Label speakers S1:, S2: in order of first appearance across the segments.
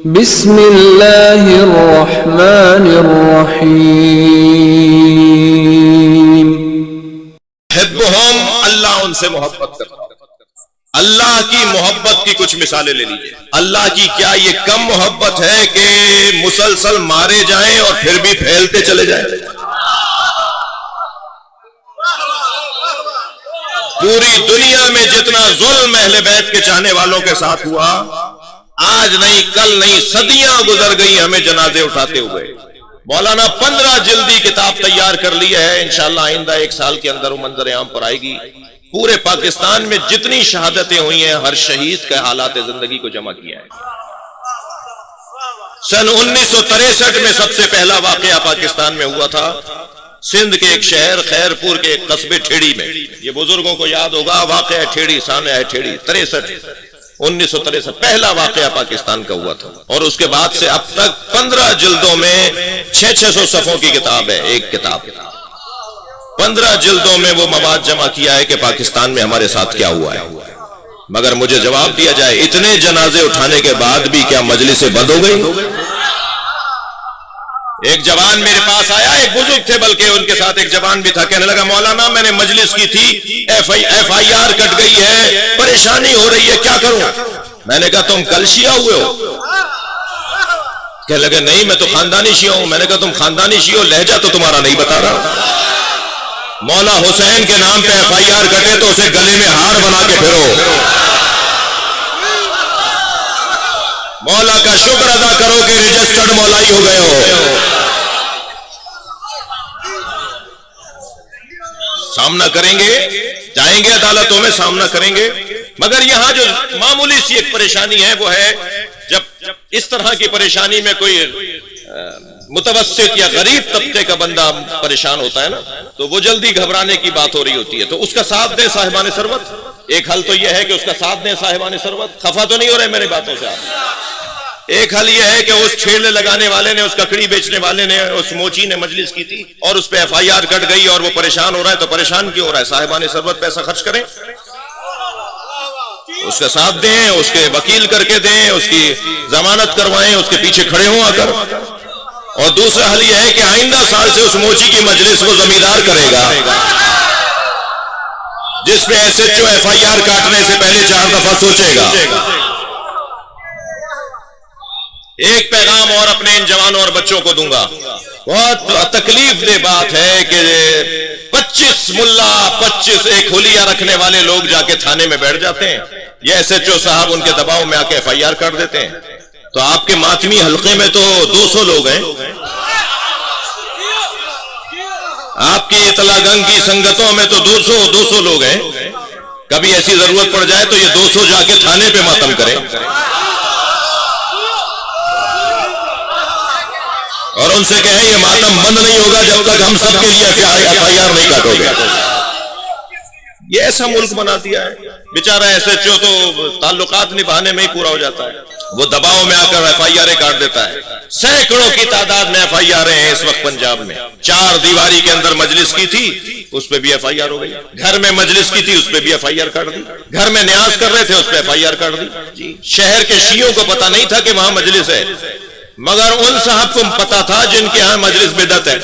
S1: بسم اللہ الرحمن الرحیم۔
S2: حبہم، اللہ ان سے محبت کرتا ہے۔ اللہ کی محبت کی کچھ مثالیں لے لیجئے۔ اللہ کی کیا یہ کم محبت ہے کہ مسلسل مارے جائیں اور پھر بھی پھیلتے چلے جائیں؟ پوری دنیا میں جتنا ظلم اہل بیت کے چاہنے والوں کے ساتھ ہوا، آج نہیں کل نہیں صدیاں گزر گئی ہمیں جنازے اٹھاتے ہوئے۔ مولانا 15 جلدی کتاب تیار کر لی ہے، انشاءاللہ آئندہ 1 سال کے اندر وہ منظر عام پر آئے گی۔ پورے پاکستان میں جتنی شہادتیں ہوئی ہیں، ہر شہید کے حالات زندگی کو جمع کیا ہے۔ سن 1963 میں سب سے پہلا واقعہ پاکستان میں ہوا تھا، سندھ کے ایک شہر خیرپور کے ایک قصبے ٹھیڑی میں۔ یہ بزرگوں کو یاد ہوگا، واقعہ ٹھیڑی، سانحہ ہے ٹھیڑی، 1963 پہلا واقعہ پاکستان کا ہوا تھا۔ اور اس کے بعد سے اب تک 15 جلدوں میں 600 صفحوں کی کتاب ہے، ایک کتاب 15 جلدوں میں وہ مواد جمع کیا ہے کہ پاکستان میں ہمارے ساتھ کیا ہوا ہے۔ مگر مجھے جواب دیا جائے، اتنے جنازے اٹھانے کے بعد بھی کیا مجلسیں بند ہو گئی؟ ایک جوان میرے پاس آیا، ایک بزرگ تھے بلکہ ان کے ساتھ ایک جوان بھی تھا، کہنے لگا مولانا میں نے مجلس کی تھی، ایف آئی آر کٹ گئی ہے، پریشانی ہو رہی ہے، کیا کروں؟ میں نے کہا تم کل شیعہ ہوئے ہو؟ کہنے لگے نہیں میں تو خاندانی شیعہ ہوں۔ میں نے کہا تم خاندانی شیعہ ہو، لہجہ تو تمہارا نہیں بتا رہا۔ مولا حسین کے نام پہ ایف آئی آر کٹے تو اسے گلے میں ہار بنا کے پھرو۔ مولا کا شکر ادا کرو کہ رجسٹرڈ مولائی ہو گئے ہو۔ سامنا کریں گے، جائیں گے عدالتوں میں، سامنا کریں گے۔ مگر یہاں جو معمولی سی ایک پریشانی ہے وہ ہے، جب اس طرح کی پریشانی میں کوئی متوسط یا غریب طبقے کا بندہ پریشان ہوتا ہے نا، تو وہ جلدی گھبرانے کی بات ہو رہی ہوتی ہے، تو اس کا ساتھ دیں صاحبان ثروت۔ ایک حل تو یہ ہے کہ اس کا ساتھ دیں صاحبان ثروت۔ خفا تو نہیں ہو رہے میری باتوں سے آپ؟ ایک حل یہ ہے کہ اس ٹھیلے لگانے والے نے، اس ککڑی بیچنے والے نے، اس موچی نے مجلس کی تھی اور اس پہ ایف آئی آر کٹ گئی اور وہ پریشان ہو رہا ہے، تو پریشان کیوں ہو رہا ہے؟ صاحبان ثروت پیسہ خرچ کریں، اس کا ساتھ دیں، اس کے وکیل کر کے دیں، اس کی ضمانت کروائیں، اس کے پیچھے کھڑے ہوں آ کر۔ اور دوسرا حل یہ ہے کہ آئندہ سال سے اس موچی کی مجلس وہ زمیندار کرے گا جس پہ S H O F I R کاٹنے سے پہلے 4 دفعہ سوچے گا۔ ایک پیغام اور اپنے ان جوانوں اور بچوں کو دوں گا، بہت تکلیف دہ بات ہے کہ 25 ملا 25 ایک حلیہ رکھنے والے لوگ جا کے تھانے میں بیٹھ جاتے ہیں، یہ ایس ایچ او صاحب ان کے دباؤ میں آ کے ایف آئی آر کر دیتے ہیں۔ تو آپ کے ماتمی حلقے میں تو 200 لوگ ہیں، آپ کی اطلاع گنگ کی سنگتوں میں تو 200 لوگ ہیں۔ کبھی ایسی ضرورت پڑ جائے تو یہ 200 جا کے تھانے پہ ماتم کریں اور ان سے کہیں یہ ماتم بند نہیں ہوگا جب تک ہم سب کے لیے ایف آئی آر نہیں کاٹو گے۔ یہ ایسا ملک بنا دیا ہے، بیچارہ ایس ایچ او تو تعلقات نبھانے میں ہی پورا ہو جاتا ہے، وہ دباؤ میں آ کر ایف آئی آریں کاٹ دیتا ہے۔ سینکڑوں کی تعداد میں ایف آئی آریں ہیں اس وقت پنجاب میں۔ 4 دیواری کے اندر مجلس کی تھی، اس پہ بھی ایف آئی آر ہو گئی۔ گھر میں مجلس کی تھی، اس پہ بھی ایف آئی آر کاٹ دی۔ گھر میں نیاز کر رہے تھے، اس پہ ایف آئی آر کاٹ دی۔ شہر کے شیعوں کو پتہ نہیں تھا کہ وہاں مجلس ہے، مگر ان صاحب کو پتا تھا جن کے ہاں مجلس بدعت ہے،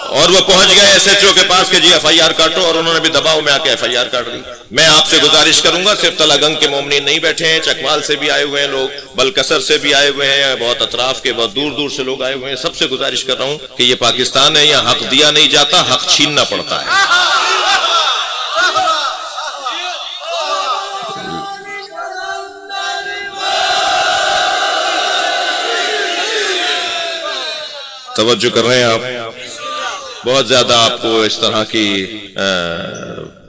S2: اور وہ پہنچ گئے ایس ایچ او کے پاس کہ جی ایف آئی آر کاٹو، اور انہوں نے بھی دباؤ میں آ کے ایف آئی آر کاٹ دی۔ میں آپ سے گزارش کروں گا، صرف تلہ گنگ کے مومنین نہیں بیٹھے ہیں، چکوال سے بھی آئے ہوئے ہیں لوگ، بلکسر سے بھی آئے ہوئے ہیں، بہت اطراف کے بہت دور دور سے لوگ آئے ہوئے ہیں۔ سب سے گزارش کر رہا ہوں کہ یہ پاکستان ہے، یہاں حق دیا نہیں جاتا، حق چھیننا پڑتا ہے۔ توجہ کر رہے ہیں آپ؟ بہت زیادہ آپ کو اس طرح کی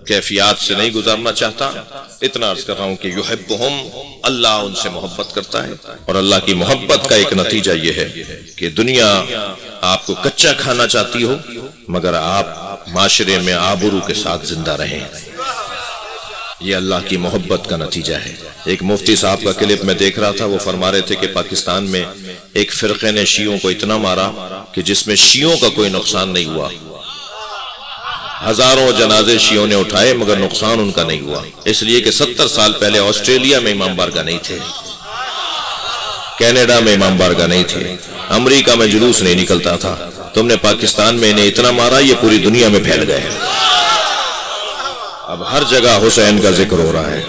S2: کیفیات سے نہیں گزارنا چاہتا، اتنا عرض کر رہا ہوں کہ یحبہم، اللہ ان سے محبت کرتا ہے، اور اللہ کی محبت کا ایک نتیجہ یہ ہے کہ دنیا آپ کو کچا کھانا چاہتی ہو مگر آپ معاشرے میں آبرو کے ساتھ زندہ رہیں، یہ اللہ کی محبت کا نتیجہ ہے۔ ایک مفتی صاحب کا کلپ میں دیکھ رہا تھا، وہ فرما رہے تھے کہ پاکستان میں ایک فرقے نے شیعوں کو اتنا مارا کہ جس میں شیعوں کا کوئی نقصان نہیں ہوا، ہزاروں جنازے شیعوں نے اٹھائے مگر نقصان ان کا نہیں ہوا، اس لیے کہ 70 سال پہلے آسٹریلیا میں امام بارگاہ نہیں تھے، کینیڈا میں امام بارگاہ نہیں تھے، امریکہ میں جلوس نہیں نکلتا تھا، تم نے پاکستان میں انہیں اتنا مارا یہ پوری دنیا میں پھیل گئے، اب ہر جگہ حسین کا ذکر ہو رہا ہے۔